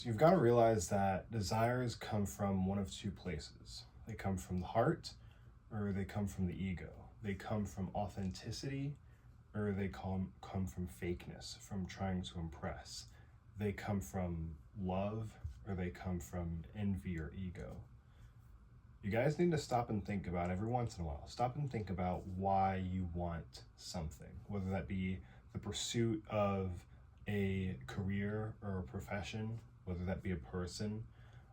So you've got to realize that desires come from one of two places. They come from the heart, or they come from the ego. They come from authenticity, or they come from fakeness, from trying to impress. They come from love, or they come from envy or ego. You guys need to stop and think about, every once in a while, stop and think about why you want something, whether that be the pursuit of a career or a profession, whether that be a person,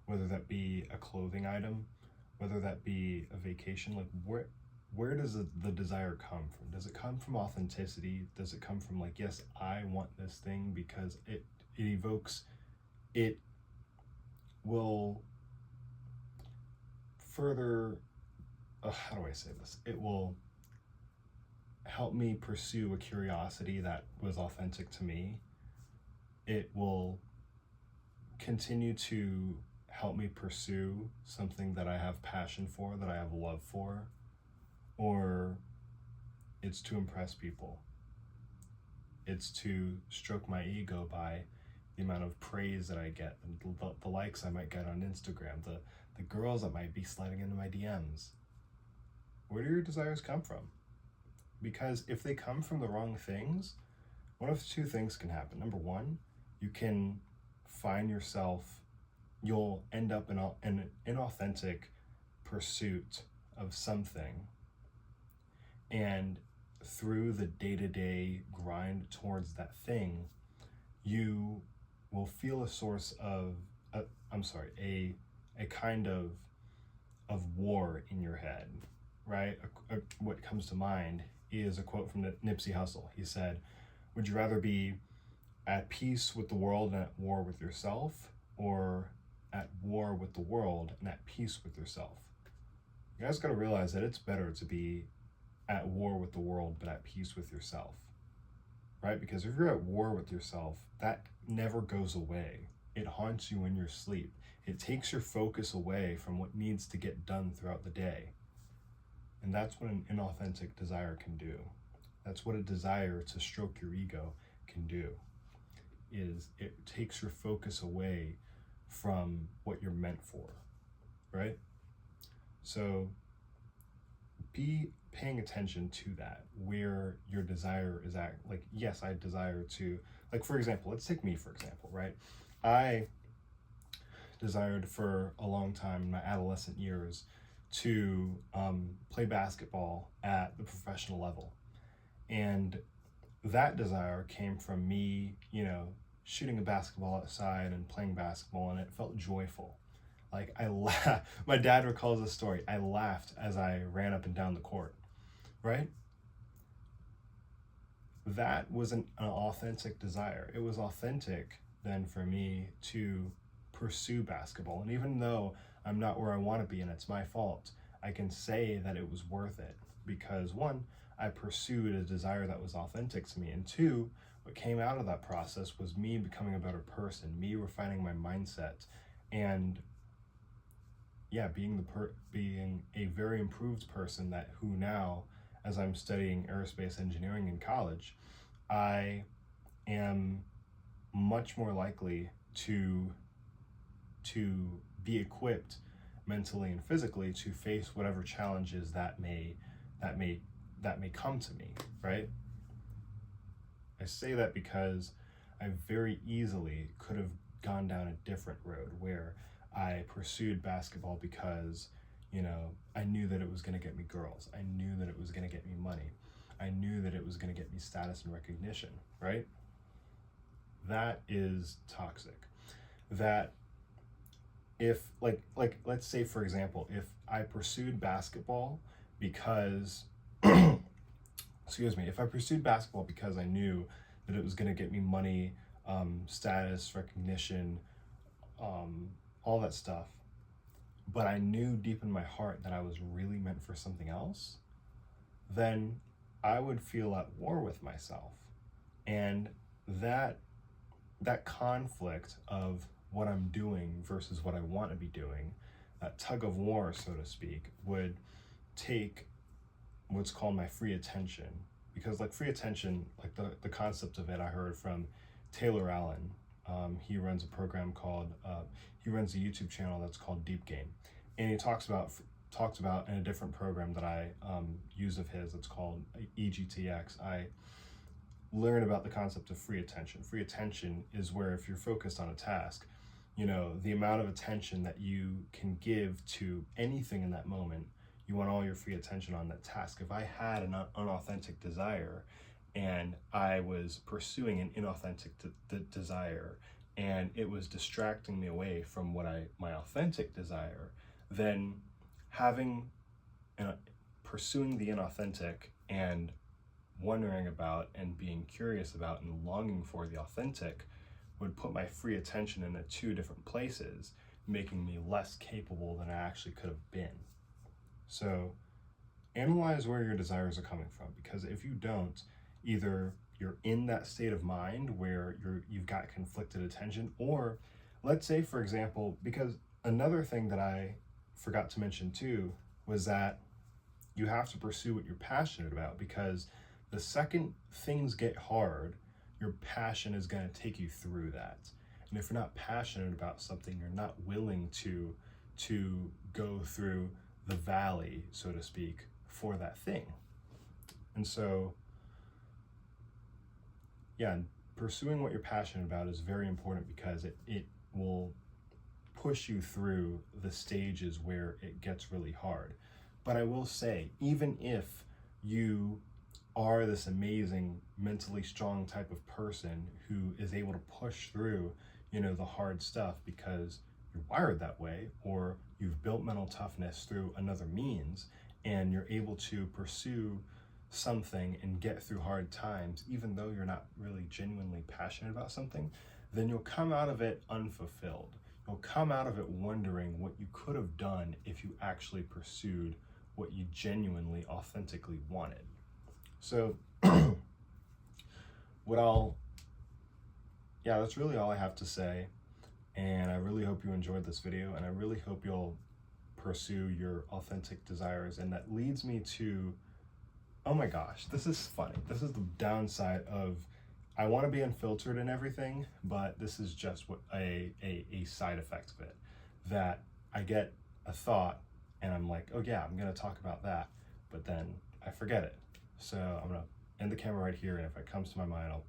whether that be a clothing item, whether that be a vacation. Like, where does the desire come from? Does it come from authenticity? Does it come from like, yes, I want this thing because it evokes, it will further, how do I say this? It will help me pursue a curiosity that was authentic to me. It will continue to help me pursue something that I have passion for, that I have love for, or it's to impress people. It's to stroke my ego by the amount of praise that I get, the likes I might get on Instagram, the girls that might be sliding into my DMs. Where do your desires come from? Because if they come from the wrong things, one of two things can happen. Number one, you can find yourself, you'll end up in an inauthentic pursuit of something, and through the day-to-day grind towards that thing, you will feel a source of, a kind of war in your head, right? What comes to mind is a quote from Nipsey Hussle. He said, would you rather be at peace with the world and at war with yourself, or at war with the world and at peace with yourself? You guys got to realize that it's better to be at war with the world but at peace with yourself, right? Because if you're at war with yourself, that never goes away. It haunts you in your sleep. It takes your focus away from what needs to get done throughout the day. And that's what an inauthentic desire can do. That's what a desire to stroke your ego can do. Is it takes your focus away from what you're meant for, right? So be paying attention to that, where your desire is at. Like, yes, I desire to, like, for example, let's take me, for example, right? I desired for a long time in my adolescent years to play basketball at the professional level. And that desire came from me, shooting a basketball outside and playing basketball, and it felt joyful. Like, my dad recalls this story. I laughed as I ran up and down the court, right? That was an authentic desire. It was authentic then for me to pursue basketball. And even though I'm not where I want to be and it's my fault, I can say that it was worth it because, one, I pursued a desire that was authentic to me, and two, what came out of that process was me becoming a better person, me refining my mindset, and being a very improved person who now, as I'm studying aerospace engineering in college, I am much more likely to be equipped mentally and physically to face whatever challenges that may come to me, right? I say that because I very easily could have gone down a different road where I pursued basketball because, I knew that it was going to get me girls. I knew that it was going to get me money. I knew that it was going to get me status and recognition, right? That is toxic. That if, let's say, for example, if I pursued basketball because, if I pursued basketball because I knew that it was going to get me money, status, recognition, all that stuff, but I knew deep in my heart that I was really meant for something else, then I would feel at war with myself. And that conflict of what I'm doing versus what I want to be doing, that tug of war, so to speak, would take what's called my free attention. Because free attention, the concept of it, I heard from Taylor Allen, He runs a program called, he runs a YouTube channel that's called Deep Game. And he talks about in a different program that I use of his, it's called EGTX. I learn about the concept of free attention. Free attention is where if you're focused on a task, you know, the amount of attention that you can give to anything in that moment, you want all your free attention on that task. If I had an unauthentic desire and I was pursuing an inauthentic desire and it was distracting me away from my authentic desire, then pursuing the inauthentic and wondering about and being curious about and longing for the authentic would put my free attention into two different places, making me less capable than I actually could have been. So analyze where your desires are coming from, because if you don't, either you're in that state of mind where you've got conflicted attention, or let's say, for example, because another thing that I forgot to mention too was that you have to pursue what you're passionate about, because the second things get hard, your passion is going to take you through that. And if you're not passionate about something, you're not willing to go through the valley, so to speak, for that thing. And so, yeah, pursuing what you're passionate about is very important, because it will push you through the stages where it gets really hard. But I will say, even if you are this amazing, mentally strong type of person who is able to push through, you know, the hard stuff because you're wired that way, or you've built mental toughness through another means, and you're able to pursue something and get through hard times, even though you're not really genuinely passionate about something, then you'll come out of it unfulfilled. You'll come out of it wondering what you could have done if you actually pursued what you genuinely, authentically wanted. So that's really all I have to say. And I really hope you enjoyed this video, and I really hope you'll pursue your authentic desires. And that leads me to, oh my gosh, this is funny. This is the downside of, I want to be unfiltered and everything, but this is just what a side effect of it, that I get a thought and I'm like, oh yeah, I'm going to talk about that, but then I forget it. So I'm going to end the camera right here, and if it comes to my mind, I'll,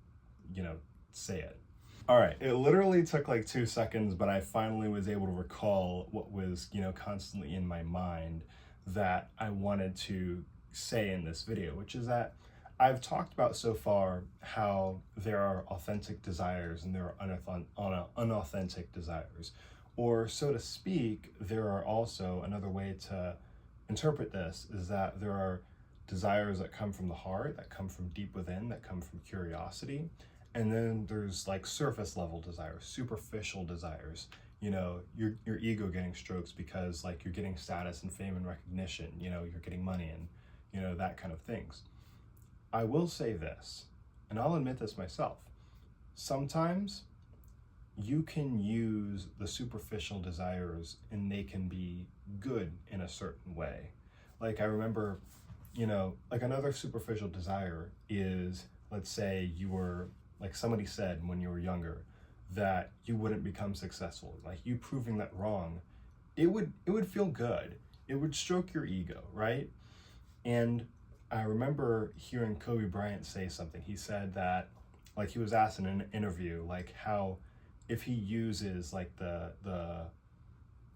say it. All right, it literally took like 2 seconds, but I finally was able to recall what was, constantly in my mind that I wanted to say in this video, which is that I've talked about so far how there are authentic desires and there are unauthentic desires. Or, so to speak, there are also, another way to interpret this is that there are desires that come from the heart, that come from deep within, that come from curiosity. And then there's like surface level desires, superficial desires, your ego getting strokes because like you're getting status and fame and recognition, you're getting money and, that kind of things. I will say this, and I'll admit this myself. Sometimes you can use the superficial desires and they can be good in a certain way. Like I remember, like another superficial desire is, let's say you were, like somebody said when you were younger, that you wouldn't become successful. Like you proving that wrong, it would feel good. It would stroke your ego, right? And I remember hearing Kobe Bryant say something. He said that, like he was asked in an interview, like how if he uses like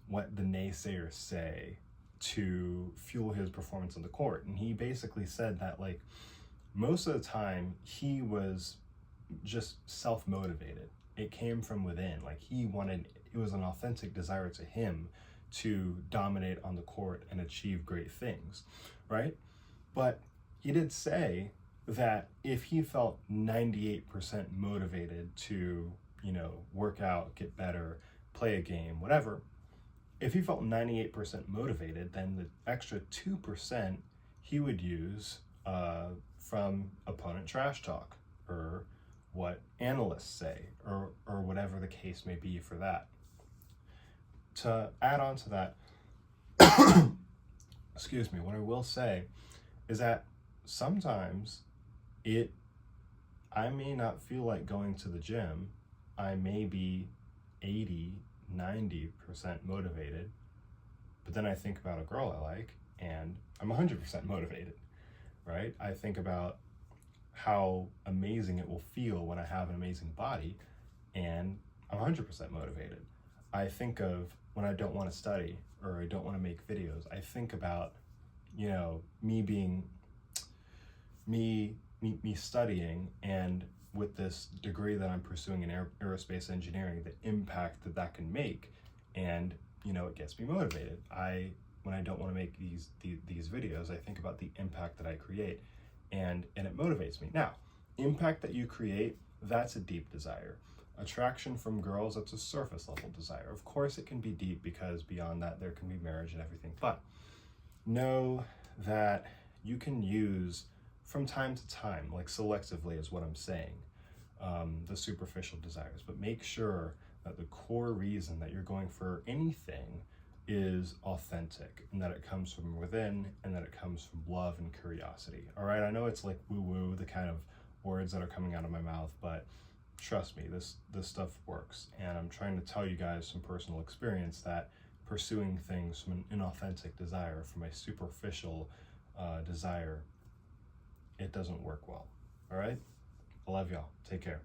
what the naysayers say to fuel his performance on the court. And he basically said that like most of the time he was just self-motivated. It came from within. Like it was an authentic desire to him to dominate on the court and achieve great things, right? But he did say that if he felt 98% motivated to, work out, get better, play a game, whatever, if he felt 98% motivated, then the extra 2% he would use from opponent trash talk, or what analysts say, or whatever the case may be for that. To add on to that, excuse me, what I will say is that sometimes I may not feel like going to the gym, I may be 80, 90% motivated, but then I think about a girl I like and I'm 100% motivated, right? I think about how amazing it will feel when I have an amazing body and I'm 100% motivated. I think of when I don't want to study or I don't want to make videos. I think about, you know, me studying, and with this degree that I'm pursuing in aerospace engineering, the impact that that can make, and you know, it gets me motivated. When I don't want to make these videos, I think about the impact that I create, and it motivates me. Now, impact that you create, that's a deep desire. Attraction from girls, that's a surface level desire. Of course it can be deep, because beyond that there can be marriage and everything, but know that you can use from time to time, like selectively is what I'm saying, the superficial desires, but make sure that the core reason that you're going for anything is authentic, and that it comes from within, and that it comes from love and curiosity. All right, I know it's like woo-woo, the kind of words that are coming out of my mouth, but trust me, this stuff works, and I'm trying to tell you guys some personal experience that pursuing things from an inauthentic desire, from a superficial desire, it doesn't work well. All right, I love y'all. Take care.